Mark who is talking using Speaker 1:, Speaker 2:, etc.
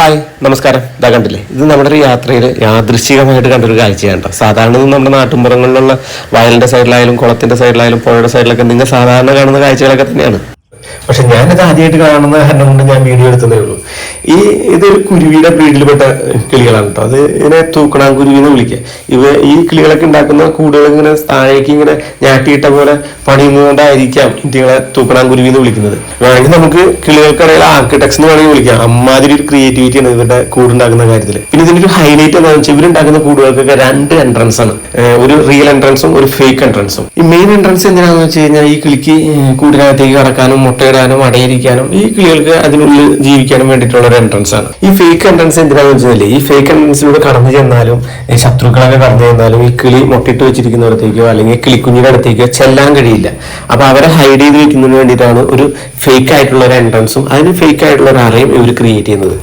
Speaker 1: Hi നമസ്കാരം. ഇതാ കണ്ടില്ലേ, ഇത് നമ്മുടെ ഒരു യാത്രയിൽ യാദൃശ്ചികമായിട്ട് കണ്ടൊരു കാഴ്ചയാണ് കേട്ടോ. സാധാരണ നമ്മുടെ നാട്ടുമ്പുറങ്ങളിലുള്ള വയലിന്റെ സൈഡിലായാലും കുളത്തിന്റെ സൈഡിലായാലും പുഴയുടെ സൈഡിലൊക്കെ നിങ്ങൾ സാധാരണ കാണുന്ന കാഴ്ചകളൊക്കെ തന്നെയാണ്. പക്ഷെ ഞാനിത് ആദ്യമായിട്ട് കാണുന്ന കാരണം കൊണ്ട് ഞാൻ വീഡിയോ എടുത്തതേ ഉള്ളൂ. ഇതൊരു കുരുവിയുടെ ബ്രീഡിൽപ്പെട്ട കിളികളാണ് കേട്ടോ. അത് ഇങ്ങനെ തൂക്കണാങ്കുരുവി എന്ന് വിളിക്കുക. ഈ കിളികളൊക്കെ ഉണ്ടാക്കുന്ന കൂടുകൾ ഇങ്ങനെ താഴേക്ക് ഇങ്ങനെ ഞാട്ടിയിട്ട പോലെ പണിയുന്നതുകൊണ്ടായിരിക്കാം ഇന്ത്യകളെ തൂക്കണാങ്കുരുവി എന്ന് വിളിക്കുന്നത്. വേണമെങ്കിൽ നമുക്ക് കിളികൾക്കിടയിൽ ആർക്കിടെക്ട്സ് എന്ന് വേണമെങ്കിൽ വിളിക്കാം. അമ്മാതിരി ഒരു ക്രിയേറ്റിവിറ്റിയാണ് ഇവരുടെ കൂടുണ്ടാക്കുന്ന കാര്യത്തിൽ. പിന്നെ ഇതിന്റെ ഒരു ഹൈലൈറ്റ് എന്താണെന്ന് വെച്ചാൽ ഇവരുണ്ടാക്കുന്ന കൂടുകൾക്കൊക്കെ രണ്ട് എൻട്രൻസ് ആണ്. ഒരു റിയൽ എൻട്രൻസും ഒരു ഫേക്ക് എൻട്രൻസും. ഈ മെയിൻ എൻട്രൻസ് എന്തിനാണെന്ന് വെച്ച് കഴിഞ്ഞാൽ ഈ കിളിക്ക് കൂടിനകത്തേക്ക് കടക്കാനും മുട്ടയിടാനും അടയിരിക്കാനും ഈ കിളികൾക്ക് അതിനുള്ളിൽ ജീവിക്കാനും വേണ്ടിയിട്ടുള്ള ഒരു എൻട്രൻസ് ആണ്. ഈ ഫേക്ക് എൻട്രൻസ് എന്തിനാണെന്ന് വെച്ചാൽ ഈ ഫേക്ക് എൻട്രൻസിലൂടെ കടന്നു ചെന്നാലും ശത്രുക്കളൊക്കെ കടന്നു ചെന്നാലും ഈ കിളി മുട്ടിട്ട് വെച്ചിരിക്കുന്നിടത്തേക്കോ അല്ലെങ്കിൽ കിളിക്കുഞ്ഞിന്റെ അടുത്തേക്കോ ചെല്ലാൻ കഴിയില്ല. അപ്പൊ അവരെ ഹൈഡ് ചെയ്ത് വെക്കുന്നതിന് വേണ്ടിയിട്ടാണ് ഒരു ഫേക്ക് ആയിട്ടുള്ള ഒരു എൻട്രൻസും അതിന് ഫേക്ക് ആയിട്ടുള്ള ഒരു അറയും ഇവർ ക്രിയേറ്റ് ചെയ്യുന്നത്.